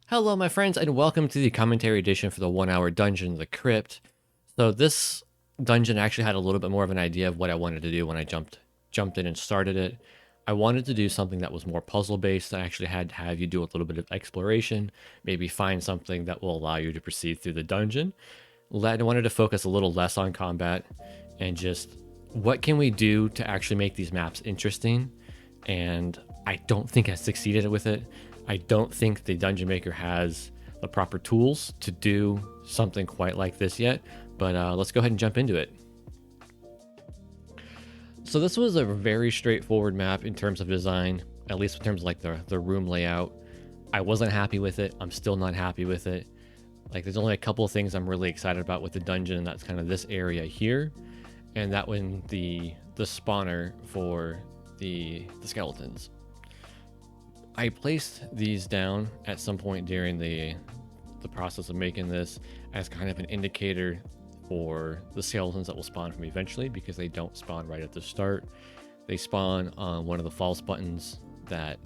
Hello, my friends, and welcome to the commentary edition for the 1 hour dungeon, the Crypt. So this dungeon actually had a little bit more of an idea of what I wanted to do when I jumped in and started it. I wanted to do something that was more puzzle based. I actually had to have you do a little bit of exploration, maybe find something that will allow you to proceed through the dungeon. I wanted to focus a little less on combat and just what can we do to actually make these maps interesting. And I don't think I succeeded with it. I don't think the Dungeon Maker has the proper tools to do something quite like this yet, but let's go ahead and jump into it. So this was a very straightforward map in terms of design, at least in terms of like the room layout. I wasn't happy with it. I'm still not happy with it. Like there's only a couple of things I'm really excited about with the dungeon, and that's kind of this area here, and that one the spawner for the skeletons. I placed these down at some point during the process of making this as kind of an indicator for the skeletons that will spawn from eventually, because they don't spawn right at the start. They spawn on one of the false buttons that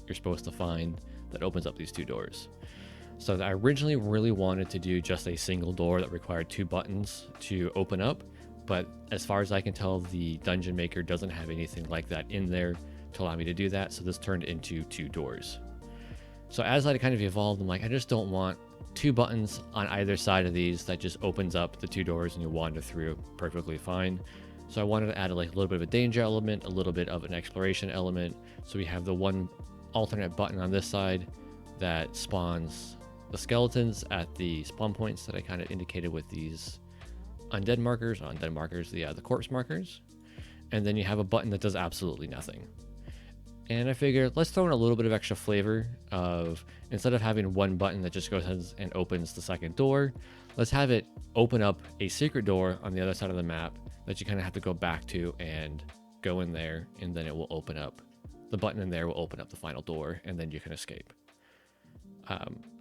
you're supposed to find that opens up these two doors. So I originally really wanted to do just a single door that required two buttons to open up, but as far as I can tell, the Dungeon Maker doesn't have anything like that in there to allow me to do that, so this turned into two doors. So as I kind of evolved, I'm like, I just don't want two buttons on either side of these that just opens up the two doors and you wander through perfectly fine. So I wanted to add like a little bit of a danger element, a little bit of an exploration element. So we have the one alternate button on this side that spawns the skeletons at the spawn points that I kind of indicated with these undead markers, the corpse markers. And then you have a button that does absolutely nothing. And I figured let's throw in a little bit of extra flavor of, instead of having one button that just goes ahead and opens the second door, let's have it open up a secret door on the other side of the map that you kind of have to go back to and go in there, and then it will open up. The button in there will open up the final door, and then you can escape.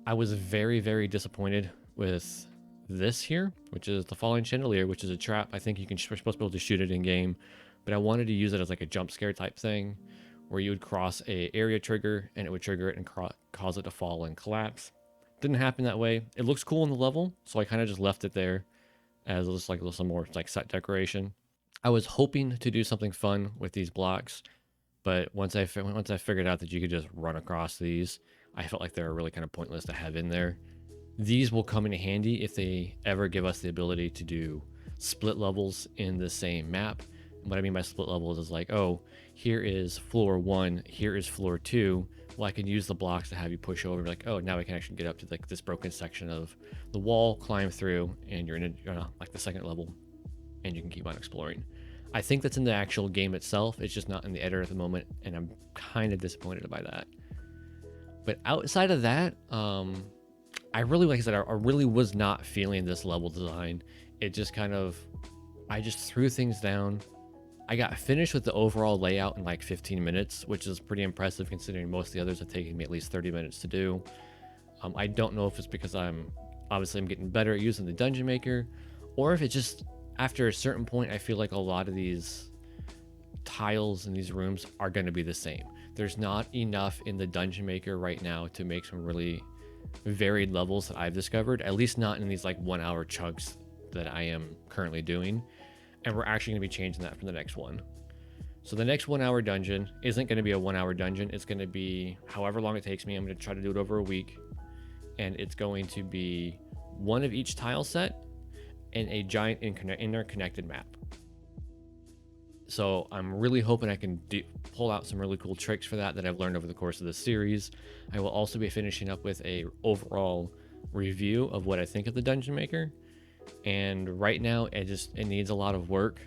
I was very, very disappointed with this here, which is the falling chandelier, which is a trap. I think you're supposed to be able to shoot it in game, but I wanted to use it as like a jump scare type thing, where you would cross a area trigger and it would trigger it and cause it to fall and collapse. Didn't happen that way. It looks cool in the level, so I kind of just left it there as just like some more like set decoration. I was hoping to do something fun with these blocks, but once I figured out that you could just run across these, I felt like they were really kind of pointless to have in there. These will come in handy if they ever give us the ability to do split levels in the same map. And what I mean by split levels is like, oh, here is floor 1, here is floor 2. Well, I can use the blocks to have you push over, like, oh, now I can actually get up to like this broken section of the wall, climb through, and you're in like the second level, and you can keep on exploring. I think that's in the actual game itself. It's just not in the editor at the moment, and I'm kind of disappointed by that. But outside of that, I really, like I said, I really was not feeling this level design. It just kind of, I just threw things down. I got finished with the overall layout in like 15 minutes, which is pretty impressive considering most of the others have taken me at least 30 minutes to do. I don't know if it's because I'm getting better at using the Dungeon Maker, or if it's just after a certain point, I feel like a lot of these tiles in these rooms are going to be the same. There's not enough in the Dungeon Maker right now to make some really varied levels that I've discovered, at least not in these like 1 hour chunks that I am currently doing. And we're actually going to be changing that for the next one. So the next 1 hour dungeon isn't going to be a 1 hour dungeon. It's going to be however long it takes me. I'm going to try to do it over a week. And it's going to be one of each tile set and a giant interconnected map. So I'm really hoping I can pull out some really cool tricks for that I've learned over the course of this series. I will also be finishing up with a overall review of what I think of the Dungeon Maker. And right now it needs a lot of work,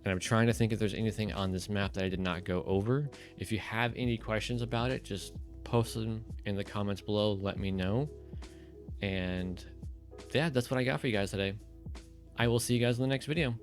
and I'm trying to think if there's anything on this map that I did not go over. If you have any questions about it, just post them in the comments below, let me know. And yeah, that's what I got for you guys today. I will see you guys in the next video.